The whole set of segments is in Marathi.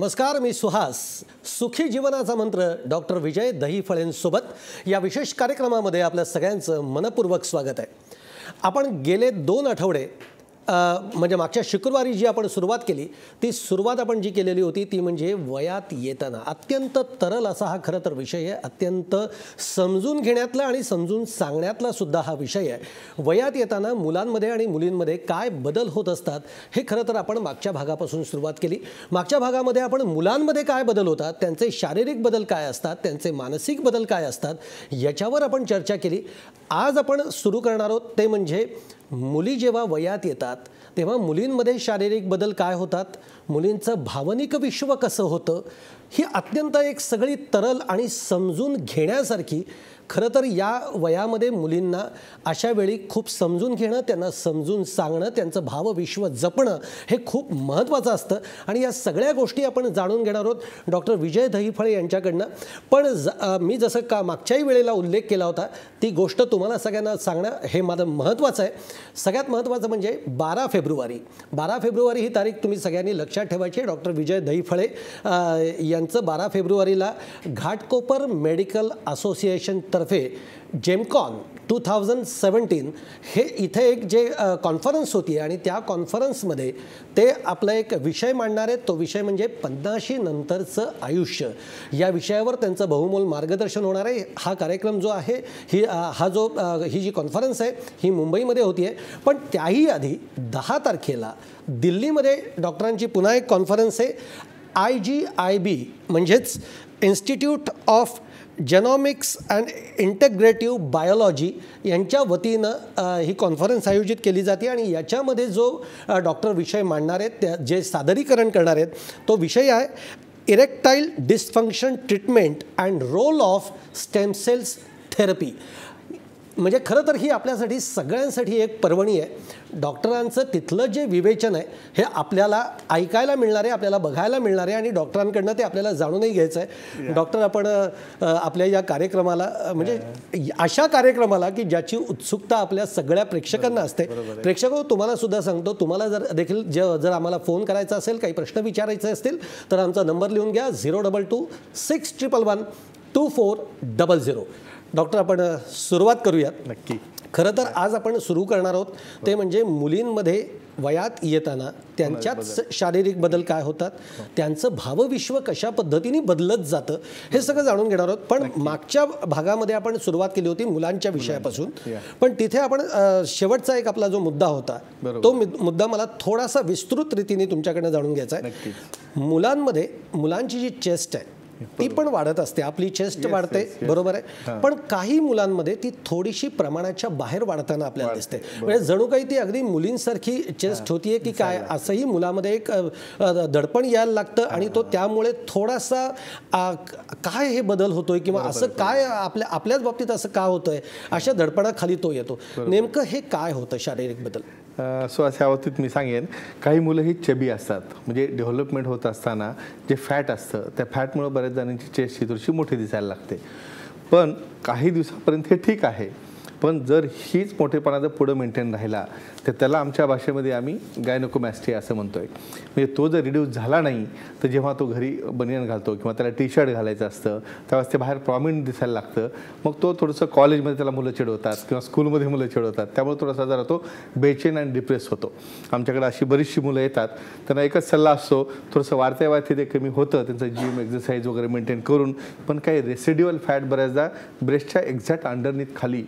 नमस्कार, मी सुहास. सुखी जीवनाचा मंत्र डॉक्टर विजय दहीफळेंसोबत या विशेष कार्यक्रमामध्ये आपल्या सगळ्यांचं मनपूर्वक स्वागत आहे. आपण गेले 2 आठवडे म्हणजे मागच्या शुक्रवारी जी आपण सुरुवात केली ती सुरुवात आपण जी केलेली होती ती म्हणजे वयात येताना. अत्यंत तरल असा हा खरं तर विषय आहे. अत्यंत समजून घेण्यातला आणि समजून सांगण्यातला सुद्धा हा विषय आहे. वयात येताना मुलांमध्ये आणि मुलींमध्ये काय बदल होत असतात हे खरं तर आपण मागच्या भागापासून सुरुवात केली. मागच्या भागामध्ये आपण मुलांमध्ये काय बदल होतात, त्यांचे शारीरिक बदल काय असतात, त्यांचे मानसिक बदल काय असतात याच्यावर आपण चर्चा केली. आज आपण सुरू करणार आहोत ते म्हणजे मुली जेव्हा वयात येतात तेव्हा मुलींमध्ये शारीरिक बदल काय होतात, मुलींचं भावनिक विश्व कसं होतं. ही अत्यंत एक सगळी तरल आणि समजून घेण्यासारखी खरं तर या वयामध्ये मुलींना अशा वेळी खूप समजून घेणं, त्यांना समजून सांगणं, त्यांचं भावविश्व जपणं हे खूप महत्त्वाचं असतं. आणि या सगळ्या गोष्टी आपण जाणून घेणार आहोत डॉक्टर विजय दहीफळे यांच्याकडनं. पण मी जसं मागच्याही वेळेला उल्लेख केला होता ती गोष्ट तुम्हाला सगळ्यांना सांगणं हे माझं महत्त्वाचं आहे. सगळ्यात महत्त्वाचं म्हणजे 12 फेब्रुवारी ही तारीख तुम्ही सगळ्यांनी लक्षात ठेवायची आहे. डॉक्टर विजय दहीफळे यांचं 12 फेब्रुवारीला घाटकोपर मेडिकल असोसिएशन तर्फे जेमकॉन 2017 हे इथे एक जे कॉन्फरन्स होती आणि त्या कॉन्फरन्समध्ये ते आपला एक विषय मांडणार आहेत. तो विषय म्हणजे 50शी नंतरचं आयुष्य. या विषयावर त्यांचं बहुमोल मार्गदर्शन होणार आहे. हा कार्यक्रम जो आहे ही जी कॉन्फरन्स आहे ही मुंबईमध्ये होती आहे. पण त्याही आधी 10 तारखेला दिल्लीमध्ये डॉक्टरांची पुन्हा एक कॉन्फरन्स आहे. IGIB म्हणजेच इन्स्टिट्यूट ऑफ जेनॉमिक्स अँड इंटग्रेटिव्ह बायोलॉजी यांच्या वतीनं ही कॉन्फरन्स आयोजित केली जाते. आणि याच्यामध्ये जो डॉक्टर विषय मांडणार आहेत, जे सादरीकरण करणार आहेत, तो विषय आहे erectile dysfunction treatment and role of stem cells therapy. म्हणजे खरं तर ही आपल्यासाठी सगळ्यांसाठी एक पर्वणी आहे. डॉक्टरांचं तिथलं जे विवेचन आहे हे आपल्याला ऐकायला मिळणार आहे, आपल्याला बघायला मिळणार आहे आणि डॉक्टरांकडनं ते आपल्याला जाणूनही घ्यायचं आहे. डॉक्टर, आपण आपल्या या कार्यक्रमाला म्हणजे अशा कार्यक्रमाला की ज्याची उत्सुकता आपल्या सगळ्या प्रेक्षकांना असते. प्रेक्षक, तुम्हाला सुद्धा सांगतो, तुम्हाला जर आम्हाला फोन करायचा असेल, काही प्रश्न विचारायचे असतील तर आमचा नंबर लिहून घ्या 02261112400. डॉक्टर, आपण सुरुवात करूयात. नक्की. खरं तर आज आपण सुरू करणार आहोत ते म्हणजे मुलींमध्ये वयात येताना त्यांच्यात शारीरिक बदल काय होतात, त्यांचं भावविश्व कशा पद्धतीने बदलत जातं हे सगळं जाणून घेणार आहोत. पण मागच्या भागामध्ये आपण सुरुवात केली होती मुलांच्या विषयापासून. पण तिथे आपण शेवटचा एक आपला जो मुद्दा होता तो मुद्दा मला थोडासा विस्तृत रीतीने तुमच्याकडनं जाणून घ्यायचा आहे. मुलांची जी चेस्ट आहे ती पण वाढत असते, आपली चेस्ट वाढते, बरोबर आहे. पण काही मुलांमध्ये ती थोडीशी प्रमाणाच्या बाहेर वाढताना आपल्याला दिसते. म्हणजे जणू काही ती अगदी मुलींसारखी चेस्ट होतीये की काय असंही मुलामध्ये एक दडपण यायला लागतं. आणि तो त्यामुळे थोडासा काय हे बदल होतोय किंवा असं काय आपल्याच बाबतीत असं का होतंय अशा दडपणाखाली तो येतो. नेमकं हे काय होतं शारीरिक बदल? अशा बाबतीत मी सांगेन, काही मुलं ही चबी असतात, म्हणजे डेव्हलपमेंट होत असताना जे फॅट असतं त्या फॅटमुळे बऱ्याच जणांची चेस्ट ही थोडीशी मोठी दिसायला लागते. पण काही दिवसापर्यंत हे ठीक आहे. पण जर हीच मोठेपणा जर पुढं मेंटेन राहिला तर त्याला आमच्या भाषेमध्ये आम्ही गायनोकोमॅस्टी असं म्हणतोय. म्हणजे तो जर रिड्यूस झाला नाही तर जेव्हा तो घरी बनियन घालतो किंवा त्याला टी शर्ट घालायचं असतं त्यावेळेस ते बाहेर प्रॉमिनंट दिसायला लागतं. मग तो थोडंसं कॉलेजमध्ये त्याला मुलं चिडवतात किंवा स्कूलमध्ये मुलं चिडवतात, त्यामुळे थोडासा जरा तो बेचैन आणि डिप्रेस होतो. आमच्याकडे अशी बरीचशी मुलं येतात, त्यांना एकच सल्ला असतो, थोडंसं वाढत्या वयात ते कमी होतं त्यांचं जिम एक्सरसाइज वगैरे मेंटेन करून. पण काही रेसिड्युअल फॅट बऱ्याचदा ब्रेस्टच्या एक्झॅक्ट अंडरनीथ खाली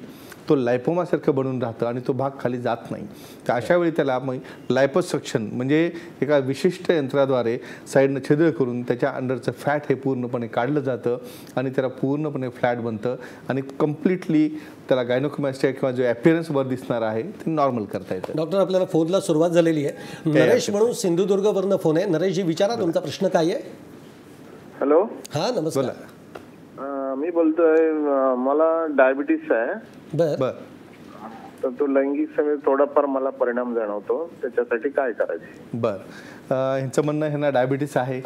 तो लायपोमासारखं बनून राहतं आणि तो भाग खाली जात नाही. तर अशा वेळी त्याला मग लायपोसक्शन म्हणजे एका विशिष्ट यंत्राद्वारे साईडनं छिद्र करून त्याच्या अंडरचं फॅट हे पूर्णपणे काढलं जातं आणि त्याला पूर्णपणे फ्लॅट बनतं आणि कम्प्लिटली त्याला गायनोकोमॅस्टिया किंवा जो अपीअरन्स वर दिसणार आहे ते नॉर्मल करता येतं. डॉक्टर, आपल्याला फोनला सुरुवात झालेली आहे. नरेश म्हणून सिंधुदुर्गवरनं फोन आहे. नरेशजी, विचारा तुमचा प्रश्न काय आहे. हॅलो. हा, नमस्कार. मी बोलतोय, मला डायबिटीस आहे. बर. तर तो लैंगिक समेत थोडाफार मला परिणाम जाणवतो, त्याच्यासाठी काय करायचे? ह्यांचं म्हणणं ह्यांना डायबिटीस आहे.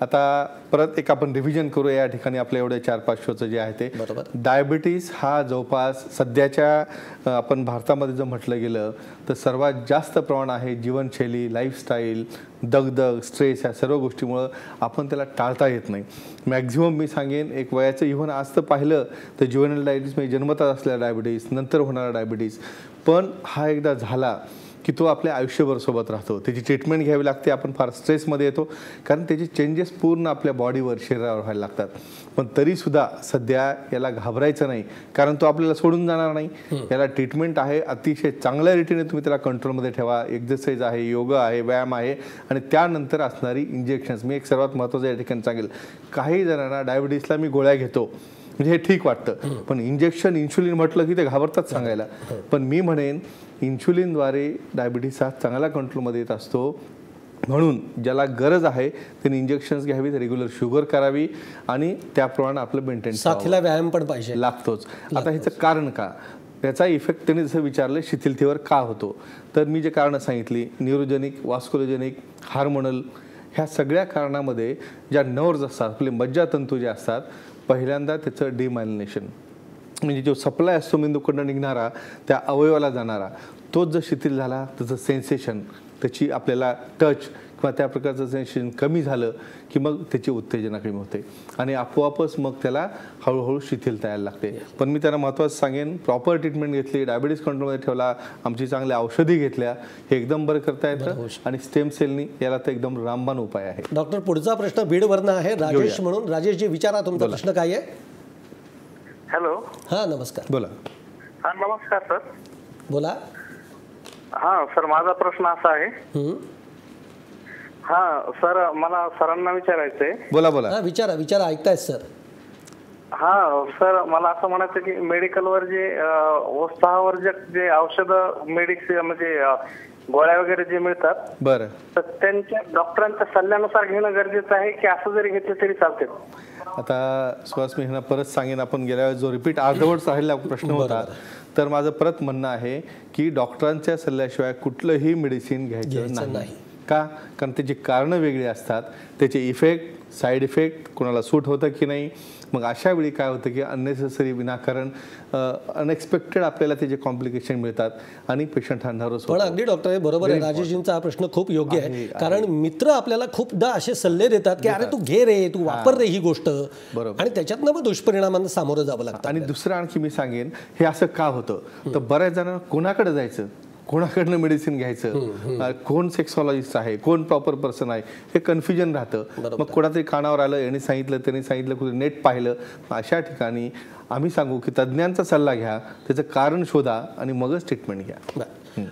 आता परत एक आपण रिव्हिजन करू या ठिकाणी आपल्या एवढे 4-5 शोचं जे आहे ते. डायबिटीस हा जवळपास सध्याच्या आपण भारतामध्ये जर म्हटलं गेलं तर सर्वात जास्त प्रमाण आहे जीवनशैली, लाईफस्टाईल, दगदग, स्ट्रेस, या सर्व गोष्टीमुळं आपण त्याला टाळता येत नाही. मॅक्झिमम मी सांगेन एक वयाचं इव्हन आज तर पाहिलं तर ज्युव्हेनल डायबिटीस म्हणजे जन्मतात असलेला डायबिटीस, नंतर होणारा डायबिटीस, पण हा एकदा झाला की तो आपल्या आयुष्यभर सोबत राहतो. त्याची ट्रीटमेंट घ्यावी लागते. आपण फार स्ट्रेसमध्ये येतो कारण त्याचे चेंजेस पूर्ण आपल्या बॉडीवर, शरीरावर व्हायला लागतात. पण तरीसुद्धा सध्या याला घाबरायचं नाही कारण तो आपल्याला सोडून जाणार नाही. याला ट्रीटमेंट आहे, अतिशय चांगल्या रीतीने तुम्ही त्याला कंट्रोलमध्ये ठेवा. एक्झरसाईज आहे, योगा आहे, व्यायाम आहे आणि त्यानंतर असणारी इंजेक्शन्स. मी एक सर्वात महत्त्वाचं या ठिकाणी सांगेल, काही जणांना डायबिटीसला मी गोळ्या घेतो म्हणजे हे ठीक वाटतं, पण इंजेक्शन, इन्शुलिन म्हटलं की ते घाबरतात सांगायला. पण मी म्हणेन इन्शुलिनद्वारे डायबिटीस हा चांगला कंट्रोलमध्ये येत असतो. म्हणून ज्याला गरज आहे त्यांनी इंजेक्शन्स घ्यावीत, रेग्युलर शुगर करावी आणि त्याप्रमाणे आपलं मेंटेन साथीला व्यायाम पण पाहिजे लागतोच. आता ह्याचं कारण का, त्याचा इफेक्ट त्यांनी जसं विचारलं शिथिलतेवर का होतो, तर मी जे कारणं सांगितली, न्यूरोजेनिक, वास्कुलोजेनिक, हार्मोनल, ह्या सगळ्या कारणामध्ये ज्या नर्व्हज असतात, आपले मज्जातंतू जे असतात, पहिल्यांदा त्याचं डिमायलिनेशन म्हणजे जो सप्लाय असतो मेंदूकडनं निघणारा त्या अवयवाला जाणारा, तोच जर शिथिल झाला त्याचं सेन्सेशन, त्याची आपल्याला टच किंवा त्या प्रकारचं सेन्सेशन कमी झालं की मग त्याची उत्तेजना कमी होते आणि आपोआपच मग त्याला हळूहळू शिथिलता यायला लागते. पण मी त्यांना महत्त्वाचं सांगेन, प्रॉपर ट्रीटमेंट घेतली, डायबिटीस कंट्रोलमध्ये ठेवला, आमची चांगल्या औषधी घेतल्या, हे एकदम बरं करता येतं आणि स्टेम सेलनी याला तर एकदम रामबाण उपाय आहे. डॉक्टर, पुढचा प्रश्न बीडवरनं आहे, राजेश म्हणून. राजेशजी विचारा तुमचा प्रश्न काय आहे. हॅलो. हां नमस्कार. बोला. हा नमस्कार सर. बोला. हा सर, माझा प्रश्न असा आहे. हा सर, मला सरांना विचारायचंय. बोला बोला. हां विचारा विचारा, ऐकतायत सर. हा सर, मला असं म्हणायचं की मेडिकलवर जे उत्साहवर्धक जे औषधं म्हणजे गोळ्या वगैरे जे मिळतात, बरं, तर त्यांच्या डॉक्टरांच्या सल्ल्यानुसार घेणं गरजेचं आहे की असं जरी घेतलं तरी चालते. आता सुहास, मी ह्यांना परत सांगेन, आपण गेल्या वेळेस जो रिपीट अर्धवट राहिलेला प्रश्न होता, तर माझं परत म्हणणं आहे की डॉक्टरांच्या सल्ल्याशिवाय कुठलंही मेडिसिन घ्यायचं नाही. का? कारण त्याची कारणं वेगळी असतात, त्याचे इफेक्ट, साईड इफेक्ट कोणाला सूट होतं की नाही. मग अशा वेळी काय होतं की अननेसेसरी, विनाकारण, अनएक्सपेक्टेड आपल्याला त्याचे कॉम्प्लिकेशन मिळतात आणि पेशंट हा नर्वस होतो. पण अगदी डॉक्टर, हे बरोबर आहे, राजेशजींचा हा प्रश्न खूप योग्य आहे. कारण मित्र आपल्याला खूपदा असे सल्ले देतात की अरे तू घे रे, तू वापर रे ही गोष्ट, आणि त्याच्यातनं मग दुष्परिणामांना सामोरं जावं लागतं. आणि दुसरं आणखी मी सांगेन, हे असं का होतं, तर बऱ्याच जणांना कोणाकडे जायचं, कोणाकडनं मेडिसिन घ्यायचं, कोण सेक्सॉलॉजिस्ट आहे, कोण प्रॉपर पर्सन आहे, हे कन्फ्युजन राहतं. मग कोणातरी कानावर आलं, यांनी सांगितलं, त्यांनी सांगितलं, कुठे नेट पाहिलं. अशा ठिकाणी आम्ही सांगू की तज्ज्ञांचा सल्ला घ्या, त्याचं कारण शोधा आणि मगच ट्रीटमेंट घ्या.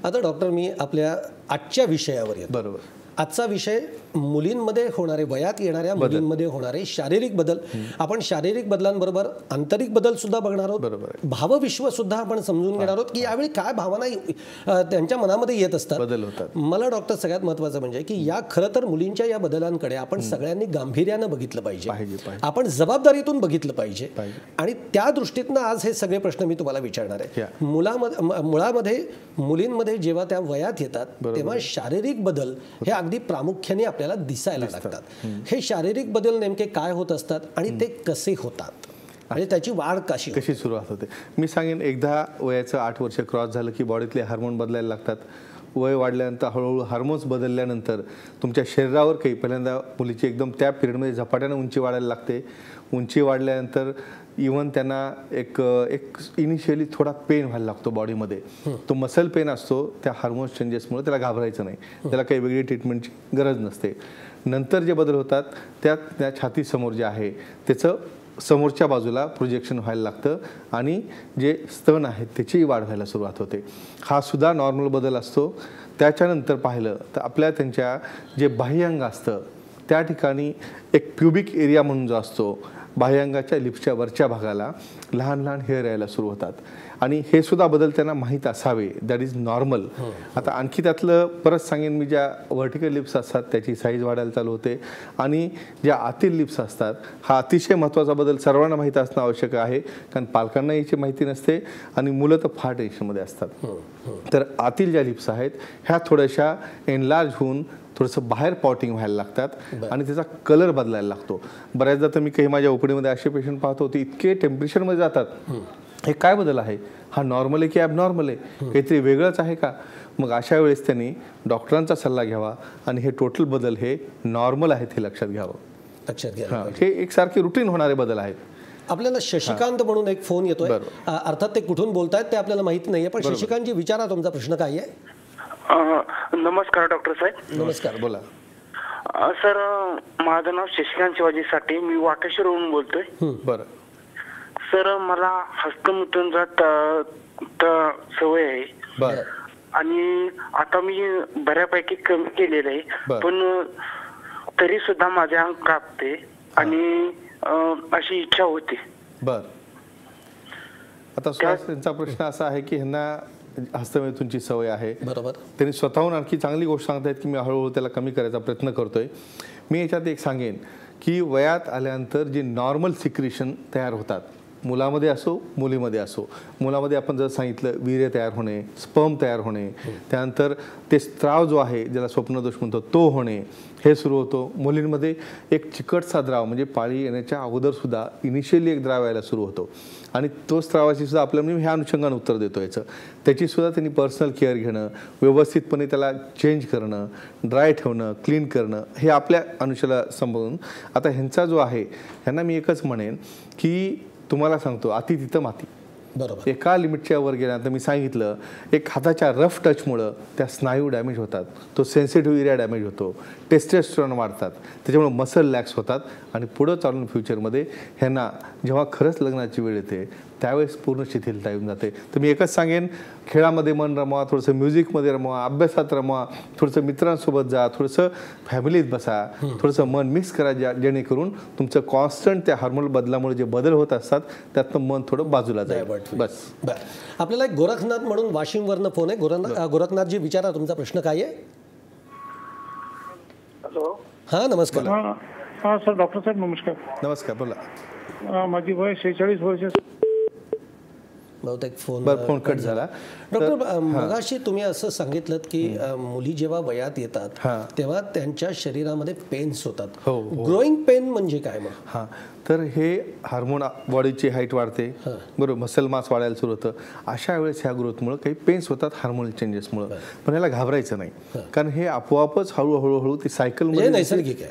आता डॉक्टर, मी आपल्या आजच्या विषयावर येतो. बरोबर. आजचा विषय मुलींमध्ये होणारे, वयात येणाऱ्या मुलींमध्ये होणारे शारीरिक बदल. आपण शारीरिक बदलांबरोबर आंतरिक बदल सुद्धा बघणार आहोत. बरोबर. भावविश्व सुद्धा आपण समजून घेणार आहोत की यावेळी काय भावना त्यांच्या मनामध्ये येत असतात, बदल होतात. मला डॉक्टर सगळ्यात महत्त्वाचं म्हणजे की या खरं तर मुलींच्या या बदलांकडे आपण सगळ्यांनी गांभीर्यानं बघितलं पाहिजे, आपण जबाबदारीतून बघितलं पाहिजे. आणि त्या दृष्टीतनं आज हे सगळे प्रश्न मी तुम्हाला विचारणार आहे. मुळामध्ये मुलींमध्ये जेव्हा त्या वयात येतात तेव्हा शारीरिक बदल हे अगदी प्रामुख्याने आपल्याला दिसायला लागतात. हे शारीरिक बदल नेमके काय होत असतात आणि ते कसे होतात आणि त्याची वाढ कशी सुरुवात होते. मी सांगेन, एकदा वयाचं 8 वर्ष क्रॉस झालं की बॉडीतले हार्मोन बदलायला लागतात. वय वाढल्यानंतर हळूहळू हार्मोन्स बदलल्यानंतर तुमच्या शरीरावर काही, पहिल्यांदा मुलीची एकदम त्या पिरियडमध्ये झपाट्यानं उंची वाढायला लागते. उंची वाढल्यानंतर इव्हन त्यांना एक इनिशियली थोडा पेन व्हायला लागतो बॉडीमध्ये. तो मसल पेन असतो, त्या हार्मोन्स चेंजेसमुळे. त्याला घाबरायचं नाही, त्याला काही वेगळी ट्रीटमेंटची गरज नसते. नंतर जे बदल होतात त्यात त्या छातीसमोर जे आहे त्याचं समोरच्या बाजूला प्रोजेक्शन व्हायला लागतं आणि जे स्तन आहेत त्याचीही वाढ व्हायला सुरुवात होते. हा सुद्धा नॉर्मल बदल असतो. त्याच्यानंतर पाहिलं तर आपल्या त्यांच्या जे बाह्यांग असतं त्या ठिकाणी एक प्युबिक एरिया म्हणून जो असतो, बाह्यांगाच्या लिप्सच्या वरच्या भागाला लहान लहान हेअर यायला सुरू होतात आणि हे सुद्धा बदल त्यांना माहीत असावे. That is normal. आता आणखी त्यातलं परत सांगेन मी, ज्या व्हर्टिकल लिप्स असतात त्याची साईज वाढायला चालू होते आणि ज्या आतील लिप्स असतात, हा अतिशय महत्त्वाचा बदल सर्वांना माहीत असणं आवश्यक आहे, कारण पालकांना याची माहिती नसते आणि मुलं तर फार टेन्शनमध्ये असतात. तर आतील ज्या लिप्स आहेत ह्या थोड्याशा एनलार्ज होऊन थोडंसं बाहेर पॉटिंग व्हायला लागतात आणि त्याचा कलर बदलायला लागतो. बऱ्याचदा तर मी काही माझ्या ओपीडीमध्ये असे पेशंट पाहतो ते इतके टेम्परेचरमध्ये जातात, हे काय बदल आहे, हा नॉर्मल आहे की ॲबनॉर्मल आहे, काहीतरी वेगळंच आहे का. मग अशा वेळेस त्यांनी डॉक्टरांचा सल्ला घ्यावा आणि हे टोटल बदल हे नॉर्मल आहेत हे लक्षात घ्यावं. लक्षात घ्या, हे एकसारखे रुटीन होणारे बदल आहेत. आपल्याला शशिकांत म्हणून एक फोन येतोय. अर्थात ते कुठून बोलतायत ते आपल्याला माहिती नाहीये, पण शशिकांतजी विचारा तुमचा प्रश्न काय आहे. नमस्कार डॉक्टर साहेब. नमस्कार, बोला. सर माझं नाव शशिकांत शिवाजी साठे, मी वाकेश्वरहून बोलतोय. बरं सर मला हस्तमैथुनाचा सवय आहे. बरं आणि आता मी बऱ्यापैकी कमी केलेलं आहे, पण तरी सुद्धा माझे अंग कापते आणि अशी इच्छा होती. बर, आता त्यांचा प्रश्न असा आहे की ह्यांना हस्तमैथुनची सवय आहे. बरोबर. त्यांनी स्वतःहून आणखी चांगली गोष्ट सांगतायत की मी हळूहळू त्याला कमी करायचा प्रयत्न करतोय. मी याच्यात एक सांगेन की वयात आल्यानंतर जे नॉर्मल सिक्रेशन तयार होतात, मुलामध्ये असो मुलीमध्ये असो, मुलामध्ये आपण जर सांगितलं वीर्य तयार होणे, स्पर्म तयार होणे, त्यानंतर ते स्त्राव जो आहे ज्याला स्वप्नदोष म्हणतो तो होणे, हे सुरू होतो. मुलींमध्ये एक चिकटसा द्राव म्हणजे पाळी येण्याच्या अगोदर सुद्धा इनिशियली एक द्राव यायला सुरू होतो आणि तो स्त्रावाची सुद्धा आपल्याला ह्या अनुषंगाने उत्तर देतो. याचं त्याची सुद्धा त्यांनी पर्सनल केअर घेणं, व्यवस्थितपणे त्याला चेंज करणं, ड्राय ठेवणं, क्लीन करणं, हे आपल्या अनुषयाला संबोधून. आता ह्यांचा जो आहे ह्यांना मी एकच म्हणेन की तुम्हाला सांगतो अति तिथं माती. बरोबर. एका लिमिटच्या वर गेल्यानंतर मी सांगितलं एक हाताच्या रफ टचमुळं त्या स्नायू डॅमेज होतात, तो सेन्सिटिव्ह एरिया डॅमेज होतो, टेस्टेस्टेरॉन वाढतात, त्याच्यामुळे मसल लॅक्स होतात आणि पुढं चालून फ्युचरमध्ये ह्यांना जेव्हा खरंच लग्नाची वेळ येते त्यावेळेस पूर्ण शिथिलता येऊन जाते. तर मी एकच सांगेन, खेळामध्ये मन रमवा, थोडंसं म्युझिकमध्ये रमवा, अभ्यासात रमवा, थोडंसं मित्रांसोबत जा, थोडंसं फॅमिलीत बसा, थोडंसं मन मिक्स करा, जेणेकरून तुमचं कॉन्स्टंट त्या हार्मोनल बदलामुळे जे बदल होत असतात त्यातनं मन थोडं बाजूला जाईल. बस. बरं, आपल्याला एक गोरखनाथ म्हणून वाशिमवरनं फोन आहे. गोरखनाथजी विचारा तुमचा प्रश्न काय आहे. हॅलो. हां नमस्कार. हां सर, डॉक्टर साहेब नमस्कार. नमस्कार, बोला. माझी वय 46 वर्ष. बहुतेक फोन कट झाला. डॉक्टर, मगाशी तुम्ही असं सांगितलं की मुली जेव्हा वयात येतात तेव्हा त्यांच्या शरीरामध्ये पेन्स होतात. ग्रोईंग पेन म्हणजे काय मग? हां, तर हे हार्मोन बॉडीची हाईट वाढते, बरोबर, मसल मास वाढायला सुरू होतं. अशा वेळेस ह्या ग्रोथमुळे काही पेन्स होतात हार्मोनल चेंजेसमुळे. पण याला घाबरायचं नाही, कारण हे आपोआपच हळूहळू ती सायकलमध्ये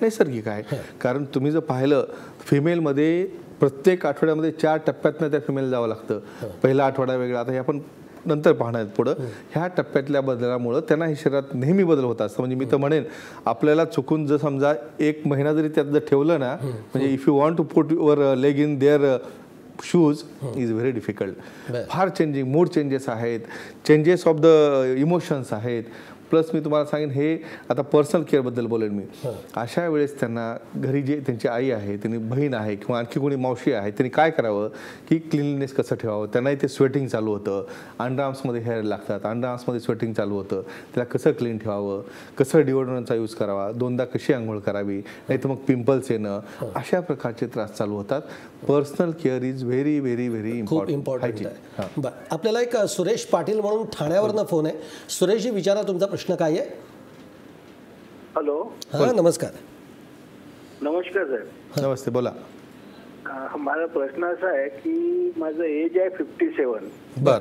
नैसर्गिक आहे. कारण तुम्ही जर पाहिलं फिमेलमध्ये प्रत्येक आठवड्यामध्ये 4 टप्प्यातनं त्या फिमेल जावं लागतं. पहिला आठवडा वेगळा, आता हे आपण नंतर पाहणार पुढं. ह्या टप्प्यातल्या बदलामुळं त्यांना हे शरीरात नेहमी बदल होत असतं. म्हणजे मी तर म्हणेन आपल्याला चुकून जर समजा 1 महिना जरी त्यात जर ठेवलं ना, म्हणजे if you want to put your leg in their shoes is very difficult. फार चेंजिंग मूड चेंजेस आहेत, चेंजेस ऑफ द इमोशन्स आहेत. प्लस मी तुम्हाला सांगेन, हे आता पर्सनल केअरबद्दल बोलेन मी. अशा वेळेस त्यांना घरी जे त्यांची आई आहे, त्यांनी बहीण आहे किंवा आणखी कोणी मावशी आहे, त्यांनी काय करावं की क्लिनलीनेस कसं ठेवावं. त्यांनाही ते स्वेटिंग चालू होतं, अंडरआर्म्समध्ये हेअर लागतात, अंडरआर्म्समध्ये स्वेटिंग चालू होतं, त्याला कसं क्लीन ठेवावं, कसं डिओड्रंटचा यूज करावा, 2दा कशी आंघोळ करावी, नाही तर मग पिंपल्स येणं, अशा प्रकारचे त्रास चालू होतात. Personal care is very very very important आहे. बरं, आपल्याला एक सुरेश पाटील म्हणून ठाण्यावरनं फोन आहे. सुरेशजी विचारा तुमचा प्रश्न काय आहे. हॅलो. हां नमस्कार. नमस्कार सर. नमस्ते, बोला. माझा प्रश्न असा आहे की माझं एज आहे 57. बर.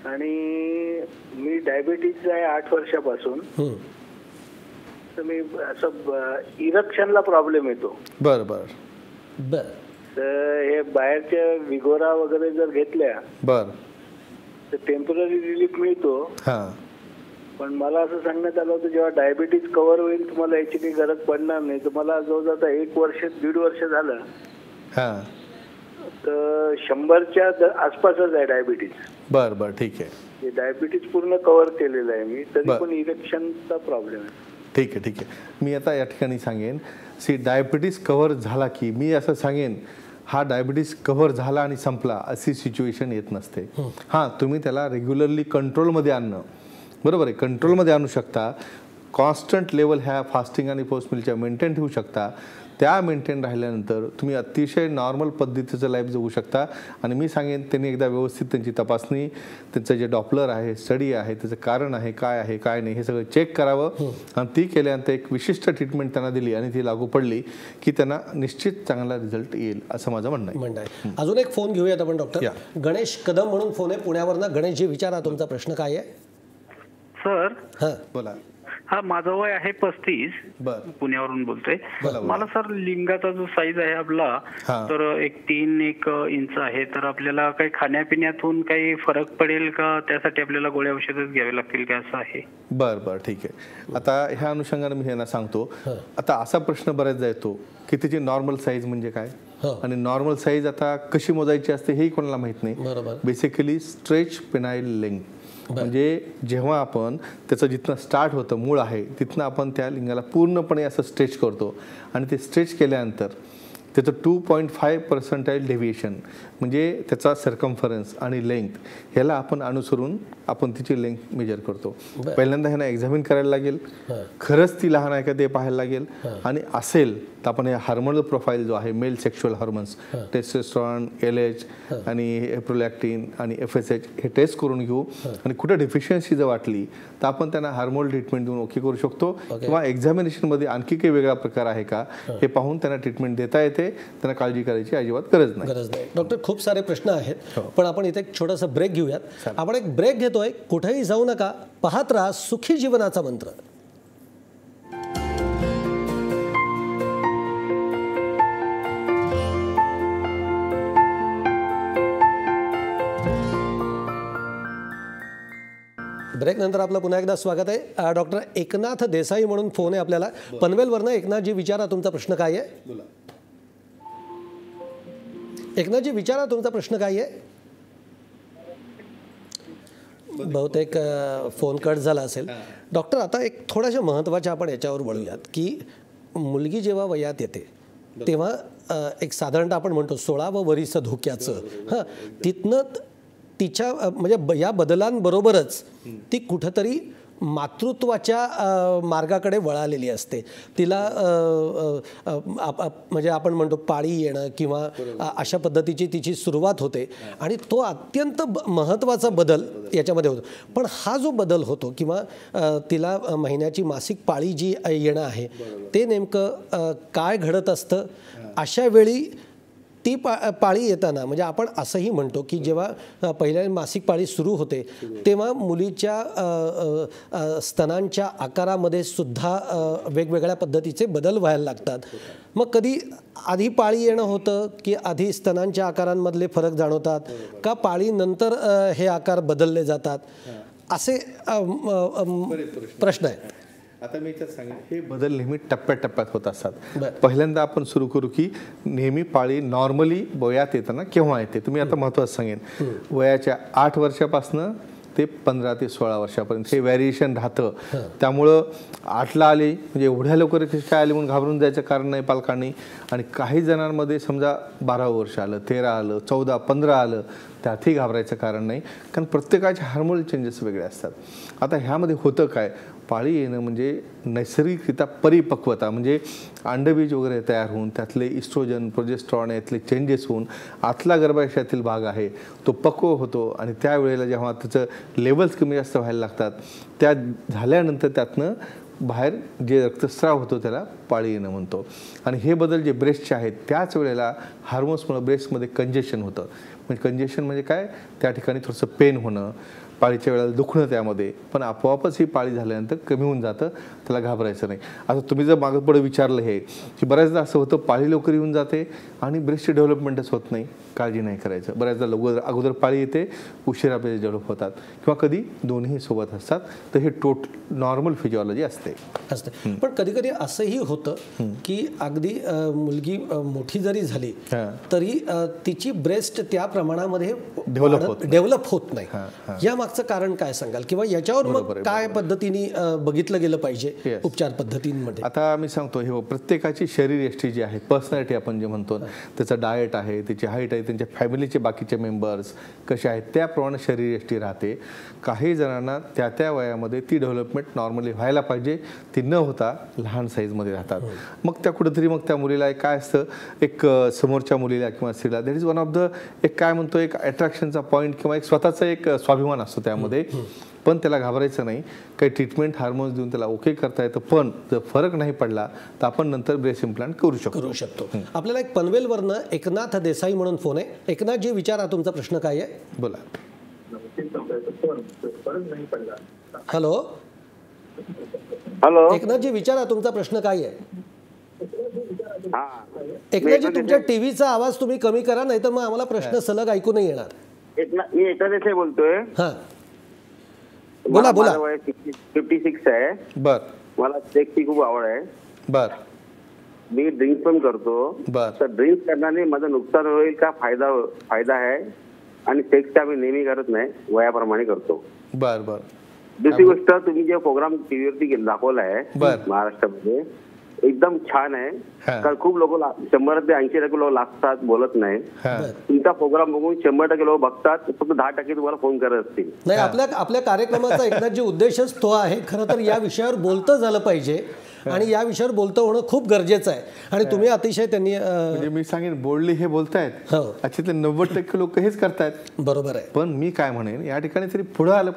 आणि मी डायबिटीज आहे 8 वर्षापासून. तर मी असं इरेक्शनला प्रॉब्लेम येतो. बर बर बर. तर हे बाहेरच्या विगोरा वगैरे जर घेतल्या बर तर टेम्पररी रिलीफ मिळतो. हां, पण मला असं सांगण्यात आलं होतं जेव्हा डायबिटीज कव्हर होईल तुम्हाला याची काही गरज पडणार नाही. तर मला जवळजवळ आता 1 वर्ष 1.5 वर्ष झालं. हां, तर 100च्या आसपासच आहे डायबिटीज. बर बर, ठीक आहे. डायबिटीज पूर्ण कव्हर केलेलं आहे मी, तरी पण इरेक्शनचा प्रॉब्लेम आहे. ठीक आहे, ठीक आहे. मी आता या ठिकाणी सांगेन, डायबिटीज कव्हर झाला की मी असं सांगेन, हा डायबिटीज कव्हर झाला आणि संपला अशी सिच्युएशन येत नसते. हां, तुम्ही त्याला रेग्युलरली कंट्रोलमध्ये आणणं, बरोबर आहे, कंट्रोलमध्ये आणू शकता. कॉन्स्टंट लेवल ह्या फास्टिंग आणि पोस्ट मिलच्या मेंटेन ठेवू शकता. त्या मेंटेन राहिल्यानंतर तुम्ही अतिशय नॉर्मल पद्धतीचं लाईफ जगू शकता. आणि मी सांगेन त्यांनी एकदा व्यवस्थित त्यांची तपासणी, त्यांचं जे डॉपलर आहे, स्टडी आहे, त्याचं कारण आहे काय नाही हे सगळं चेक करावं. आणि ती केल्यानंतर एक विशिष्ट ट्रीटमेंट त्यांना दिली आणि ती लागू पडली की त्यांना निश्चित चांगला रिझल्ट येईल असं माझं म्हणणं आहे. अजून एक फोन घेऊयात आपण डॉक्टर. गणेश कदम म्हणून फोन आहे पुण्यावरनं. गणेशजी विचारा तुमचा प्रश्न काय आहे. सर हां बोला. हा माझं वय आहे 35. पुण्यावरून बोलतोय. मला सर लिंगाचा जो साईज आहे आपला तर 1 इंच आहे. तर आपल्याला काही खाण्यापिण्यातून काही फरक पडेल का, त्यासाठी आपल्याला गोळ्या औषधच घ्यावे लागतील का, असं आहे. बरं ठीक आहे. आता ह्या अनुषंगाने मी यांना सांगतो. आता असा प्रश्न बऱ्याचदा येतो की त्याची नॉर्मल साईज म्हणजे काय, आणि नॉर्मल साईज आता कशी मोजायची असते हेही कोणाला माहित नाही. बेसिकली स्ट्रेच पेनाइल लेंथ म्हणजे जेव्हा आपण त्याचं जिथनं स्टार्ट होतं, मूळ आहे, तिथनं आपण त्या लिंगाला पूर्णपणे असं स्ट्रेच करतो. आणि ते स्ट्रेच केल्यानंतर त्याचं 2.5% डेव्हिएशन म्हणजे त्याचा सर्कम्फरन्स आणि लेंथ ह्याला आपण अनुसरून आपण तिची लेंथ मेजर करतो. पहिल्यांदा ह्यांना एक्झामिन करायला लागेल, खरंच ती लहान आहे का ते पाहायला लागेल. आणि असेल तर आपण हे हार्मोनल प्रोफाईल जो आहे, male sexual hormones, testosterone, LH आणि प्रोलॅक्टिन आणि FSH हे टेस्ट करून घेऊ. आणि कुठं डेफिशियन्सी जर वाटली तर आपण त्यांना हार्मोनल ट्रीटमेंट देऊन ओके करू शकतो. किंवा एक्झामिनेशनमध्ये आणखी काही वेगळा प्रकार आहे का हे पाहून त्यांना ट्रीटमेंट देता येते. त्यांना काळजी करायची अजिबात गरज नाही. डॉक्टर खूप सारे प्रश्न आहेत, पण आपण इथे एक छोटासा ब्रेक घेऊयात. आपण एक ब्रेक घेतोय, कुठेही जाऊ नका, पाहत राहा सुखी जीवनाचा मंत्र. ब्रेक नंतर आपलं पुन्हा एकदा स्वागत आहे. डॉक्टर एकनाथ देसाई म्हणून फोन आहे आपल्याला पनवेलवरनं. एकनाथजी विचारा तुमचा प्रश्न काय आहे. एकनाथजी विचारा तुमचा प्रश्न काय आहे. बहुतेक फोन कट झाला असेल. डॉक्टर आता एक थोड्याशा महत्त्वाच्या आपण याच्यावर वळूयात की मुलगी जेव्हा वयात येते तेव्हा एक साधारणतः आपण म्हणतो 16वं वरीस धोक्याचं, तिथनं तिच्या म्हणजे या बदलांबरोबरच ती कुठंतरी मातृत्वाच्या मार्गाकडे वळालेली असते. तिला म्हणजे आपण म्हणतो पाळी येणं किंवा अशा पद्धतीची तिची सुरुवात होते आणि तो अत्यंत महत्त्वाचा बदल याच्यामध्ये होतो. पण हा जो बदल होतो किंवा तिला महिन्याची मासिक पाळी जी येणं आहे ते नेमकं काय घडत असतं अशा वेळी. ती पाळी येताना म्हणजे आपण असंही म्हणतो की जेव्हा पहिल्या मासिक पाळी सुरू होते तेव्हा मुलीच्या स्तनांच्या आकारामध्ये सुद्धा वेगवेगळ्या पद्धतीचे बदल व्हायला लागतात. मग कधी आधी पाळी येणं होतं की आधी स्तनांच्या आकारांमधले फरक जाणवतात का पाळीनंतर हे आकार बदलले जातात, असे प्रश्न आहेत. आता मी इथं सांगेन हे बदल नेहमी टप्प्याटप्प्यात होत असतात. पहिल्यांदा आपण सुरू करू की नेहमी पाळी नॉर्मली वयात येताना केव्हा येते. तुम्ही आता महत्त्वाचं सांगेन वयाच्या 8 वर्षापासनं ते 15 ते 16 वर्षापर्यंत हे व्हॅरिएशन राहतं. त्यामुळं 8ला आले म्हणजे एवढ्या लवकर काय आले म्हणून घाबरून जायचं कारण नाही पालकांनी. आणि काही जणांमध्ये समजा 12 वर्ष आलं, 13 आलं, 14, 15 आलं, त्यातही घाबरायचं कारण नाही, कारण प्रत्येकाचे हार्मोनल चेंजेस वेगळे असतात. आता ह्यामध्ये होतं काय, पाळी येणं म्हणजे नैसर्गिकरित्या परिपक्वता म्हणजे अंडबीज वगैरे तयार होऊन त्यातले इस्ट्रोजन, प्रोजेस्ट्रॉन यातले चेंजेस होऊन आतला गर्भाशयातील भाग आहे तो पक्व होतो. आणि त्यावेळेला जेव्हा त्याचं लेवल्स कमी जास्त व्हायला लागतात त्या झाल्यानंतर त्यातनं बाहेर जे रक्तस्राव होतो त्याला पाळी येणं म्हणतो. आणि हे बदल जे ब्रेस्टचे आहेत त्याच वेळेला हार्मोन्समुळे ब्रेस्टमध्ये कंजेशन होतं. म्हणजे कंजेशन म्हणजे काय, त्या ठिकाणी थोडंसं पेन होणं, पाळीच्या वेळेला दुखणं त्यामध्ये, पण आपोआपच ही पाळी झाल्यानंतर कमी होऊन जातं, त्याला घाबरायचं नाही. आता तुम्ही जर मागं पुढे विचारलं हे की बऱ्याचदा असं होतं पाळी लवकर येऊन जाते आणि ब्रेस्टचे डेव्हलपमेंटच होत नाही, काळजी नाही करायचं. बऱ्याचदा अगोदर पाळी येते, उशिरा ब्रेस्ट डेव्हलप होतात किंवा कधी दोन्ही सोबत असतात. तर हे नॉर्मल फिजिओलॉजी असते. पण कधी कधी असंही होतं की अगदी मुलगी मोठी जरी झाली तरी तिची ब्रेस्ट त्या प्रमाणामध्ये डेव्हलप होत नाही. या मागचं कारण काय सांगाल, किंवा याच्यावर मग काय पद्धतीने बघितलं गेलं पाहिजे उपचार पद्धतींमध्ये? आता मी सांगतो, हे प्रत्येकाची शरीरयष्टी जी आहे, पर्सनॅलिटी आपण जे म्हणतो, त्याचं डाएट आहे, त्याची हाईट आहे, त्यांच्या फॅमिलीचे बाकीचे मेंबर्स कसे आहेत त्याप्रमाणे शरीरयष्टी राहते. काही जणांना त्या त्या वयामध्ये ती डेव्हलपमेंट नॉर्मली व्हायला पाहिजे, ती न होता लहान साईजमध्ये राहतात. मग त्या कुठेतरी मग त्या मुलीला एक काय असतं, एक समोरच्या मुलीला किंवा स्त्रीला that is one of the एक काय म्हणतो एक अट्रॅक्शनचा पॉईंट किंवा एक स्वतःचा एक स्वाभिमान असतो त्यामध्ये. पण त्याला घाबरायचं नाही, काही ट्रीटमेंट हार्मोन्स देऊन त्याला ओके करता येतं. पण जर फरक नाही पडला तर आपण नंतर ब्रेस्ट इम्प्लांट करू शकतो. आपल्याला एक पनवेलवरनं एकनाथ देसाई म्हणून फोन आहे. एकनाथजी विचारा, तुमचा प्रश्न काय आहे? बोला. हॅलो हॅलो, एकनाथजी विचारा, तुमचा प्रश्न काय आहे? एकनाथजी, तुमच्या टीव्हीचा आवाज तुम्ही कमी करा, नाही तर मग आम्हाला प्रश्न सलग ऐकू नाही येणार. मी एकनाथ देसाई बोलतोय. हा, बोला बोला. 56 आहे. बर. मला सेक्सची खूप आवड आहे. बर. मी ड्रिंक पण करतो. बर. तर ड्रिंक करण्याने माझं नुकसान होईल का फायदा आहे? आणि सेक्स आम्ही नेहमी करत नाही, वयाप्रमाणे करतो. बर बर. दुसरी गोष्ट, तुम्ही जे प्रोग्राम टीव्हीवरती दाखवला आहे महाराष्ट्रामध्ये, एकदम छान आहे. कारण खूप लोक 100 ते 80% लोक लागतात, बोलत नाही. तुमचा प्रोग्राम बघून 100% लोक बघतात, फक्त 10% तुम्हाला फोन करत असतील. नाही, आपल्या कार्यक्रमाचा एकनाथजी उद्देशच तो आहे. खरं तर या विषयावर बोलतं झालं पाहिजे आणि या विषयावर बोलतं होणं खूप गरजेचं आहे. आणि तुम्ही अतिशय त्यांनी म्हणजे मी सांगेन बोल्डली हे बोलतायत, ऍक्च्युअली 90% लोक हेच करतायत. बरोबर आहे. पण मी काय म्हणेन, या ठिकाणी तरी पुढे आलं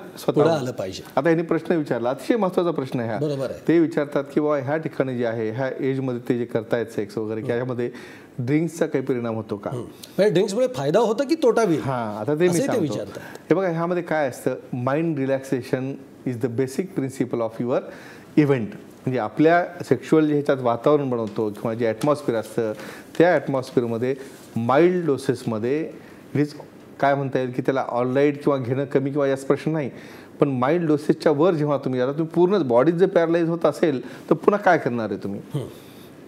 पाहिजे. आता यांनी प्रश्न विचारला, अतिशय महत्वाचा प्रश्न आहे. बरोबर आहे. ते विचारतात की बाबा ह्या ठिकाणी जे आहे, ह्या एज मध्ये ते जे करतायत सेक्स वगैरे, त्याच्यामध्ये ड्रिंक्सचा काही परिणाम होतो का? ड्रिंक्समुळे फायदा होतो की तोटा होईल? हा, आता ते मी सांगतो. हे बघा, ह्यामध्ये काय असतं, mind relaxation is the basic principle of your event. म्हणजे आपल्या सेक्शुअल जे ह्याच्यात वातावरण बनवतो किंवा जे ॲटमॉस्फिअर असतं, त्या ॲटमॉस्फिअरमध्ये माइल्ड डोसेसमध्ये इज काय म्हणता येईल की त्याला ऑलराईट किंवा घेणं कमी किंवा जास्त प्रश्न नाही. पण माइल्ड डोसेसच्या वर जेव्हा तुम्ही आता तुम्ही पूर्ण बॉडीत जर पॅरलाइज होत असेल तर पुन्हा काय करणार आहे तुम्ही?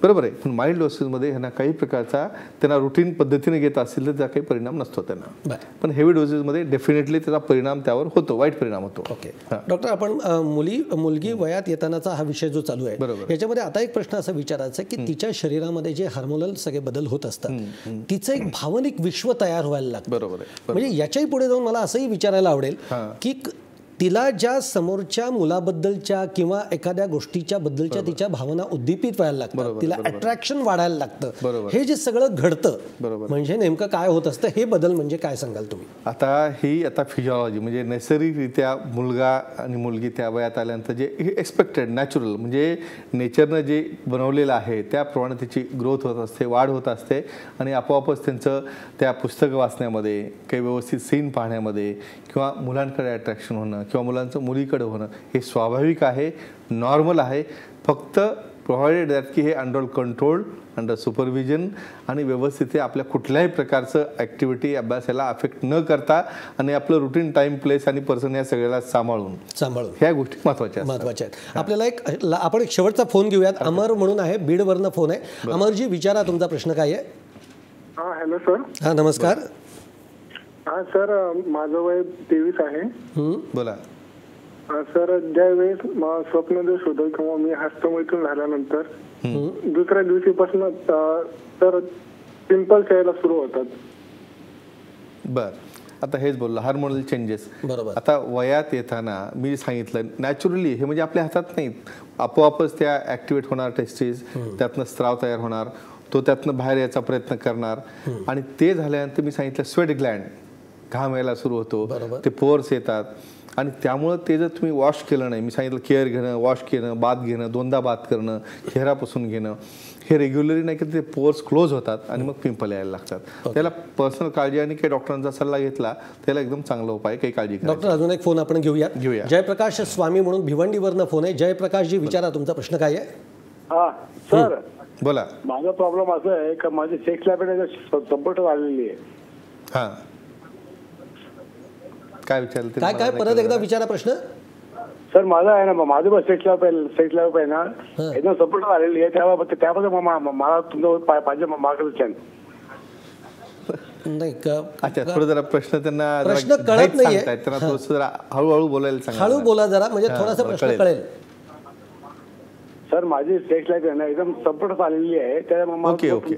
बरोबर आहे. पण माइल्ड डोसेसमध्ये ह्यांना काही प्रकारचा त्यांना रुटीन पद्धतीने घेत असेल तर त्याचा काही परिणाम नसतो त्यांना. पण हेवी डोसेसमध्ये डेफिनेटली त्याचा परिणाम त्यावर होतो, वाईट परिणाम होतो. ओके डॉक्टर, आपण मुलगी वयात येतानाचा हा विषय जो चालू आहे, याच्यामध्ये आता एक प्रश्न असा विचारायचा की तिच्या शरीरामध्ये जे हार्मोनल सगळे बदल होत असतात, तिचं एक भावनिक विश्व तयार व्हायला लागतं. बरोबर आहे. म्हणजे याच्याही पुढे जाऊन मला असंही विचारायला आवडेल की तिला ज्या समोरच्या मुलाबद्दलच्या किंवा एखाद्या गोष्टीच्या बद्दलच्या तिच्या भावना उद्दीपित व्हायला लागतात, तिला अट्रॅक्शन वाढायला लागतं, हे जे सगळं घडतं, म्हणजे नेमकं काय होत असतं, हे बदल म्हणजे काय सांगाल तुम्ही? आता फिजिओलॉजी म्हणजे नैसर्गिकरित्या मुलगा आणि मुलगी त्या वयात आल्यानंतर जे एक्सपेक्टेड नॅचरल म्हणजे नेचरनं जे बनवलेलं आहे त्याप्रमाणे त्याची ग्रोथ होत असते, वाढ होत असते. आणि आपोआपच त्यांचं त्या पुस्तकं वाचण्यामध्ये, काही व्यवस्थित सीन पाहण्यामध्ये किंवा मुलांकडे अट्रॅक्शन होणं किंवा मुलांचं मुलीकडे होणं हे स्वाभाविक आहे, नॉर्मल आहे. फक्त प्रोव्हाइडेड दॅट की हे अंडर कंट्रोल, अंडर सुपरविजन आणि व्यवस्थित आपल्या कुठल्याही प्रकारचं ॲक्टिव्हिटी अभ्यासाला अफेक्ट न करता आणि आपलं रुटीन टाइम प्लेस आणि पर्सन या सगळ्याला सांभाळून ह्या गोष्टी महत्त्वाच्या आहेत. आपल्याला आपण एक शेवटचा फोन घेऊयात. अमर म्हणून आहे, बीडवरनं फोन आहे. अमरजी विचारा, तुमचा प्रश्न काय आहे? हा, हॅलो सर. हा, नमस्कार. हा सर, माझं वय 23 आहे. बोला. सर, ज्या वेळेस स्वप्नदोष होतो किंवा मी हस्तमैथून झाल्यानंतर दुसऱ्या दिवशीपासून तर पिंपल्स यायला सुरू होतात. बर. आता हेच बोललो, हार्मोनल चेंजेस. बरोबर. आता वयात येताना मी सांगितलं नॅचरली हे म्हणजे आपल्या हातात नाही, आपोआपच त्या ॲक्टिवेट होणार टेस्टिस, त्यातनं स्त्राव तयार होणार, तो त्यातनं बाहेर यायचा प्रयत्न करणार. आणि ते झाल्यानंतर मी सांगितलं स्वेट ग्लँड, घाम यायला सुरू होतो, ते पोअर्स येतात. आणि त्यामुळं ते जर तुम्ही वॉश केलं नाही, मी सांगितलं केअर घेणं, वॉश घेणं, बाथ घेणं, 2दा बाथ करणं, चेहरापासून घेणं, हे रेग्युलरी नाही की ते पोअर्स क्लोज होतात आणि मग पिंपल यायला लागतात. त्याला पर्सनल काळजी आणि काही डॉक्टरांचा सल्ला घेतला त्याला एकदम चांगला उपाय, काही काळजी करा. डॉक्टर, अजून एक फोन आपण घेऊया. जयप्रकाश स्वामी म्हणून भिवंडीवरनं फोन आहे. जयप्रकाशजी विचारा, तुमचा प्रश्न काय आहे? हा सर, बोला. माझा प्रॉब्लेम असा आहे की माझी सेक्स लाईफ सपोर्ट आलेली आहे. हा, काय विचारलं? काय परत एकदा विचारा प्रश्न. सर, माझा आहे ना, माझं पण सेक्स लाईफ आहे ना, एकदम सपोर्ट आलेली आहे. त्याबद्दल मला तुमचं पाहिजे मार्गदर्शन. नाही अच्छा, थोडं जरा प्रश्न त्यांना प्रश्न कळत नाहीये, त्यांना थोडंसं जरा हळूहळू बोलायला सांगा. हळू बोला जरा, म्हणजे थोडासा प्रश्न कळेल. सर माझी सेक्स लाईफ आहे ना एकदम संपत आलेली आहे. ओके ओके,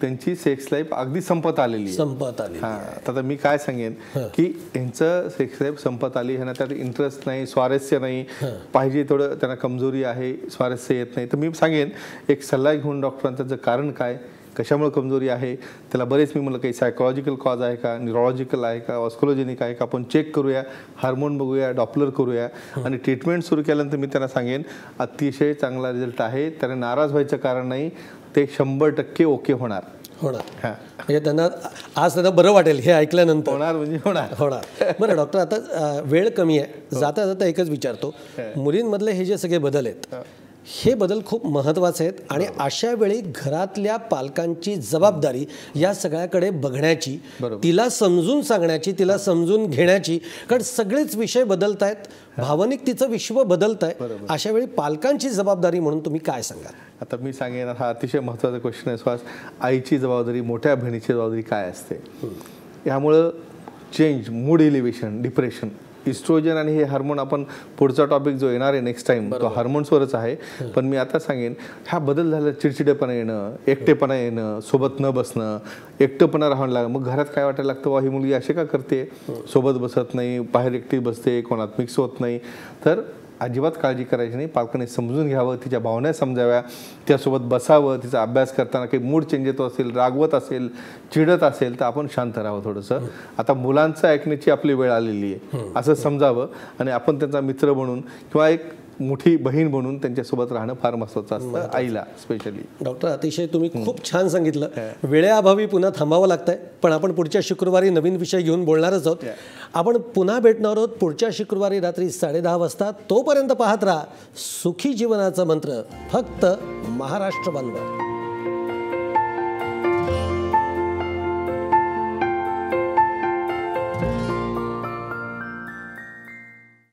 त्यांची सेक्स लाईफ अगदी संपत आलेली आहे. आता मी काय सांगेन की यांचं सेक्स लाईफ संपत आली, ह्यांना त्यात इंटरेस्ट नाही, स्वारस्य नाही, पाहिजे थोडं त्यांना कमजोरी आहे, स्वारस्य येत नाही. तर मी सांगेन एक सल्ला घेऊन डॉक्टरांचं त्याचं कारण काय, कशामुळे कमजोरी आहे, त्याला बरेच मी म्हणलं काही सायकोलॉजिकल कॉज आहे का, न्यूरोलॉजिकल आहे का, ऑस्कोलॉजेनिक आहे का, आपण चेक करूया, हार्मोन बघूया, डॉपलर करूया आणि ट्रीटमेंट सुरू केल्यानंतर मी त्यांना सांगेन अतिशय चांगला रिझल्ट आहे. त्याने नाराज व्हायचं कारण नाही, ते 100% ओके होणार. म्हणजे त्यांना आज त्यांना बरं वाटेल हे ऐकल्यानंतर. होणार म्हणजे होणार. बरं डॉक्टर, आता वेळ कमी आहे, जाता जाता एकच विचारतो, मुलींमधले हे जे सगळे बदल आहेत हे बदल खूप महत्त्वाचे आहेत आणि अशा वेळी घरातल्या पालकांची जबाबदारी या सगळ्याकडे बघण्याची, तिला समजून सांगण्याची, तिला समजून घेण्याची, कारण सगळेच विषय बदलत आहेत, भावनिक तिचं विश्व बदलत आहे. अशा वेळी पालकांची जबाबदारी म्हणून तुम्ही काय सांगाल? आता मी सांगेन, हा अतिशय महत्त्वाचा क्वेश्चन आहे श्वास. आईची जबाबदारी, मोठ्या बहिणीची जबाबदारी काय असते? यामुळं change, mood elevation, depression, estrogen आणि हे हार्मोन, आपण पुढचा टॉपिक जो येणार आहे नेक्स्ट टाइम तो हार्मोन्सवरच आहे. पण मी आता सांगेन, हा बदल झाला, चिडचिडेपणा येणं, एकटेपणा येणं, सोबत न बसणं, एकटेपणा राहावं लागलं. मग घरात काय वाटायला लागतं, वा ही मुलगी असे का करते, सोबत बसत नाही, बाहेर एकटी बसते, कोणात मिक्स होत नाही. तर अजिबात काळजी करायची नाही, पालकांनी समजून घ्यावं, तिच्या भावना समजाव्या, त्यासोबत बसावं, तिचा अभ्यास करताना काही मूड चेंज येतो असेल, रागवत असेल, चिडत असेल तर आपण शांत राहावं थोडंसं. आता मुलांचं ऐकण्याची आपली वेळ आलेली आहे असं समजावं आणि आपण त्यांचा मित्र बनून किंवा एक मोठी बहीण बनून त्यांच्यासोबत राहणं फार महत्त्वाचं असतं, आईला स्पेशली. डॉक्टर, अतिशय तुम्ही खूप छान सांगितलं. वेळेअभावी पुन्हा थांबावं लागतंय, पण आपण पुढच्या शुक्रवारी नवीन विषय घेऊन बोलणारच आहोत. आपण पुन्हा भेटणार आहोत पुढच्या शुक्रवारी रात्री 10:30 वाजता. तोपर्यंत पाहत राहा सुखी जीवनाचा मंत्र, फक्त महाराष्ट्र बांधव.